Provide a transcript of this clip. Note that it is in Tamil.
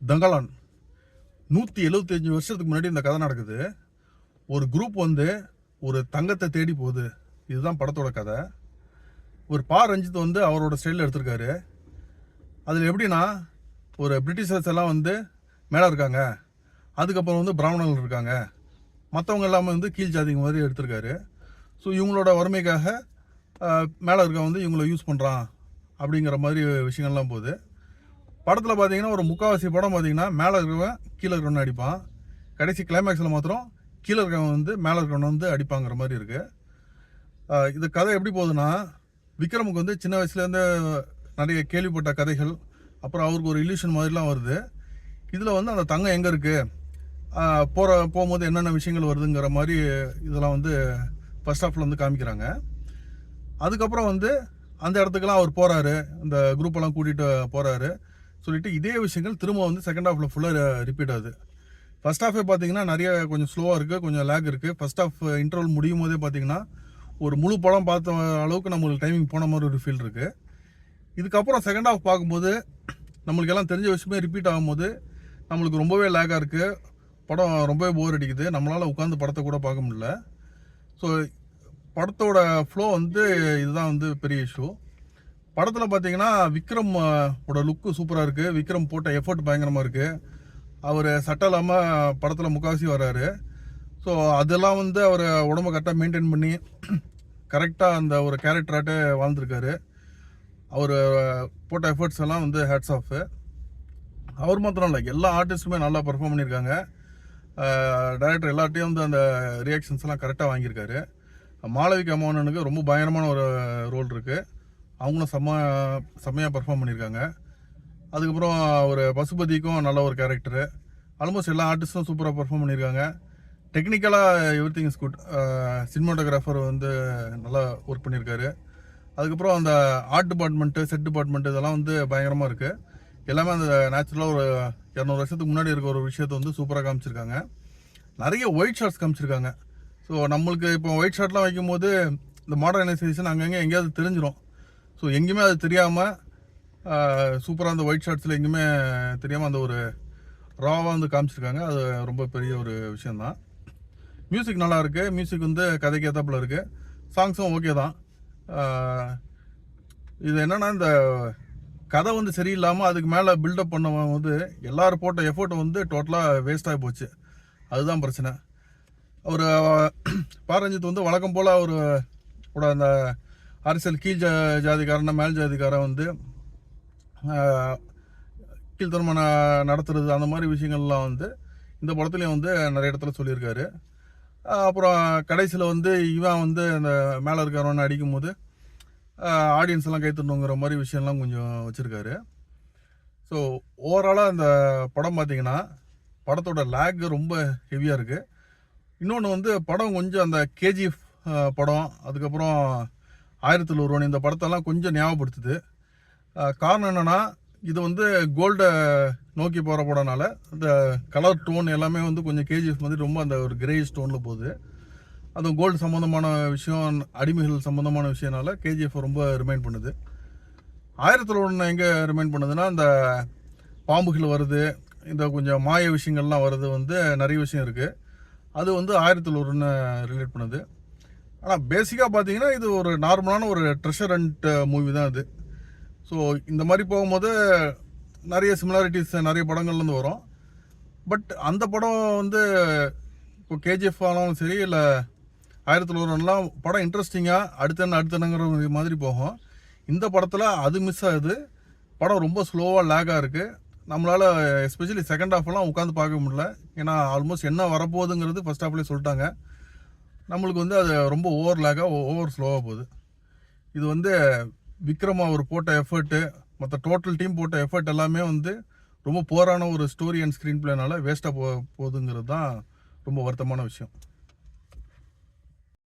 தங்கலான் 175 வருஷத்துக்கு முன்னாடி இந்த கதை நடக்குது. ஒரு குரூப் வந்து ஒரு தங்கத்தை தேடி போகுது. இதுதான் படத்தோட கதை. ஒரு ரஞ்சித் வந்து அவரோட ஸ்டைலில் எடுத்திருக்காரு. அதில் எப்படின்னா, ஒரு பிரிட்டிஷர்ஸ் எல்லாம் வந்து மேலே இருக்காங்க, அதுக்கப்புறம் வந்து பிராமணர்கள் இருக்காங்க, மற்றவங்க எல்லாமே வந்து கீழ் ஜாதிங்க மாதிரி எடுத்திருக்காரு. ஸோ இவங்களோட வறுமைக்காக மேலே இருக்க வந்து இவங்கள யூஸ் பண்ணுறான் அப்படிங்கிற மாதிரி விஷயங்கள்லாம் போகுது. படத்தில் பார்த்தீங்கன்னா ஒரு முக்கால்வாசி படம் பார்த்தீங்கன்னா மேலே இருக்கிறவன் கீழே இருக்கிறவன் அடிப்பான். கடைசி கிளைமேக்ஸில் மாத்திரம் கீழே இருக்கிறவன் வந்து மேலே இருக்கிறவன் வந்து அடிப்பாங்கிற மாதிரி இருக்குது. இது கதை எப்படி போகுதுன்னா, விக்ரமுக்கு வந்து சின்ன வயசுலேருந்து நிறைய கேள்விப்பட்ட கதைகள், அப்புறம் அவருக்கு ஒரு இல்யூஷன் மாதிரிலாம் வருது. இதில் வந்து அந்த தங்கம் எங்கே இருக்குது, போகும்போது என்னென்ன விஷயங்கள் வருதுங்கிற மாதிரி இதெல்லாம் வந்து ஃபர்ஸ்ட் ஹாஃபில் வந்து காமிக்கிறாங்க. அதுக்கப்புறம் வந்து அந்த இடத்துக்கெல்லாம் அவர் போகிறாரு, இந்த குரூப்பெல்லாம் கூட்டிகிட்டு போகிறாரு சொல்லிட்டு இதே விஷயங்கள் திரும்ப வந்து செகண்ட் ஹாஃபில் ஃபுல்லாக ரிப்பீட் ஆகுது. ஃபர்ஸ்ட் ஹாஃபே பார்த்தீங்கன்னா நிறைய கொஞ்சம் ஸ்லோவாக இருக்குது, கொஞ்சம் லேக் இருக்குது. ஃபர்ஸ்ட் ஹாஃப் இன்டர்வல் முடியும் போதே பார்த்தீங்கன்னா ஒரு முழு படம் பார்த்த அளவுக்கு நம்மளுக்கு டைமிங் போன மாதிரி ஒரு ஃபீல் இருக்குது. இதுக்கப்புறம் செகண்ட் ஹாஃப் பார்க்கும்போது நம்மளுக்கு எல்லாம் தெரிஞ்ச விஷயமே ரிப்பீட் ஆகும்போது நம்மளுக்கு ரொம்பவே லேக்காக இருக்குது. படம் ரொம்பவே போர் அடிக்குது. நம்மளால் உட்காந்து படத்தை கூட பார்க்க முடியல. ஸோ படத்தோட ஃப்ளோ வந்து இதுதான் வந்து பெரிய இஷ்யூ. படத்தில் பார்த்தீங்கன்னா விக்ரம் ஓட லுக்கு சூப்பராக இருக்குது. விக்ரம் போட்ட எஃபர்ட் பயங்கரமாக இருக்குது. அவர் சட்டை இல்லாமல் படத்தில் முக்கால்வாசி வர்றாரு. ஸோ அதெல்லாம் வந்து அவர் உடம்பை கரெக்டாக மெயின்டைன் பண்ணி கரெக்டாக அந்த ஒரு கேரக்டராட்டே வாழ்ந்துருக்காரு. அவர் போட்ட எஃபர்ட்ஸ் எல்லாம் வந்து ஹேட்ஸ் ஆஃப். அவர் மாத்திரம் இல்லை, எல்லா ஆர்டிஸ்ட்டுமே நல்லா பர்ஃபார்ம் பண்ணியிருக்காங்க. டைரக்டர் எல்லார்ட்டையும் வந்து அந்த ரியாக்ஷன்ஸ் எல்லாம் கரெக்டாக வாங்கியிருக்காரு. மாளவிகா மோகனனுக்கு ரொம்ப பயங்கரமான ஒரு ரோல் இருக்குது. அவங்களும் செம்மையாக பர்ஃபார்ம் பண்ணியிருக்காங்க. அதுக்கப்புறம் ஒரு பசுபதிக்கும் நல்ல ஒரு கேரக்டரு. ஆல்மோஸ்ட் எல்லா ஆர்டிஸ்ட்டும் சூப்பராக பர்ஃபார்ம் பண்ணியிருக்காங்க. டெக்னிக்கலாக every thing is good. Cinematographer வந்து நல்லா ஒர்க் பண்ணியிருக்காரு. அதுக்கப்புறம் அந்த ஆர்ட் டிபார்ட்மெண்ட்டு, செட் டிபார்ட்மெண்ட்டு இதெல்லாம் வந்து பயங்கரமாக இருக்குது. எல்லாமே அந்த நேச்சுரலாக ஒரு 200 வருஷத்துக்கு முன்னாடி இருக்க ஒரு விஷயத்தை வந்து சூப்பராக காமிச்சிருக்காங்க. நிறைய ஒயிட் ஷார்ட்ஸ் காமிச்சிருக்காங்க. ஸோ நம்மளுக்கு இப்போ ஒயிட் ஷார்ட்லாம் வைக்கும்போது இந்த மாடர்னைசேஷன் அங்கங்கே எங்கேயாவது தெரிஞ்சிடும். ஸோ எங்கேயுமே அது தெரியாமல் சூப்பராக அந்த ஒயிட் ஷார்ட்ஸில் எங்கேயுமே தெரியாமல் அந்த ஒரு ராவாக வந்து காமிச்சிருக்காங்க. அது ரொம்ப பெரிய ஒரு விஷயந்தான். மியூசிக் நல்லா இருக்குது. மியூசிக் வந்து கதைக்கு ஏற்றாப்புல இருக்குது. சாங்ஸும் ஓகே தான். இது என்னென்னா, இந்த கதை வந்து சரியில்லாமல் அதுக்கு மேலே பில்டப் பண்ணவன் வந்து எல்லோரும் போட்ட எஃபோர்ட்டை வந்து டோட்டலாக வேஸ்ட்டாகி போச்சு. அதுதான் பிரச்சனை. அவர் ரஞ்சித் வந்து வழக்கம் போல் அவரோட அந்த அரசியல் கீழ் ஜாதிக்காரன மேல் ஜாதிக்காரன் வந்து கீழ்த்தனமான நடத்துறது அந்த மாதிரி விஷயங்கள்லாம் வந்து இந்த படத்துலேயும் வந்து நிறைய இடத்துல சொல்லியிருக்காரு. அப்புறம் கடைசியில் வந்து இவன் வந்து அந்த மேலே இருக்கிறவனை அடிக்கும் போது ஆடியன்ஸ் எல்லாம் கைத்தட்டணுங்கிற மாதிரி விஷயம்லாம் கொஞ்சம் வச்சுருக்காரு. ஸோ ஓவராலாக இந்த படம் பார்த்திங்கன்னா படத்தோட லேக் ரொம்ப ஹெவியாக இருக்குது. இன்னொன்று வந்து படம் கொஞ்சம் அந்த கேஜிஎஃப் படம், அதுக்கப்புறம் 1001 இந்த படத்தெல்லாம் கொஞ்சம் ஞாபகப்படுத்துது. காரணம் என்னென்னா, இது வந்து கோல்டை நோக்கி போகிற படம்னால இந்த கலர் டோன் எல்லாமே வந்து கொஞ்சம் கேஜிஎஃப் மாதிரி ரொம்ப அந்த ஒரு கிரேஸ் டோனில் போகுது. அதுவும் கோல்டு சம்மந்தமான விஷயம், அடிமைகள் சம்மந்தமான விஷயம்னால கேஜிஎஃப் ரொம்ப ரிமைண்ட் பண்ணுது. 1001 எங்கே ரிமைண்ட் பண்ணுதுன்னா, இந்த பாம்புகள் வருது, இந்த கொஞ்சம் மாய விஷயங்கள்லாம் வருது, வந்து நிறைய விஷயம் இருக்குது. அது வந்து 1001 ரிலேட் பண்ணுது. ஆனால் பேசிக்காக பார்த்தீங்கன்னா இது ஒரு நார்மலான ஒரு ட்ரெஷர் ஹண்ட் மூவி தான் இது. ஸோ இந்த மாதிரி போகும்போது நிறைய சிமிலாரிட்டிஸ் நிறைய படங்கள்லேருந்து வரும். பட் அந்த படம் வந்து இப்போ கேஜிஎஃப் ஆனாலும் சரி, இல்லை 1001 படம் இன்ட்ரெஸ்டிங்காக அடுத்தென்னங்கிற மாதிரி போகும். இந்த படத்தில் அது மிஸ் ஆகுது. படம் ரொம்ப ஸ்லோவாக லேக்காக இருக்குது. நம்மளால் எஸ்பெஷலி செகண்ட் ஹாஃப்லாம் உட்காந்து பார்க்க முடியல. ஏன்னா ஆல்மோஸ்ட் என்ன வரப்போகுதுங்கிறது ஃபர்ஸ்ட் ஹாஃப்லேயே சொல்லிட்டாங்க. நம்மளுக்கு வந்து அது ரொம்ப ஓவர் லேக்காக ஓவர் ஸ்லோவாக போகுது. இது வந்து விக்ரம் அவர் போட்ட எஃபர்ட்டு, மற்ற டோட்டல் டீம் போட்ட எஃபர்ட் எல்லாமே வந்து ரொம்ப போரான ஒரு ஸ்டோரி அண்ட் ஸ்க்ரீன் பிளேனால வேஸ்ட்டாக போகுதுங்கிறது தான் ரொம்ப வருத்தமான விஷயம்.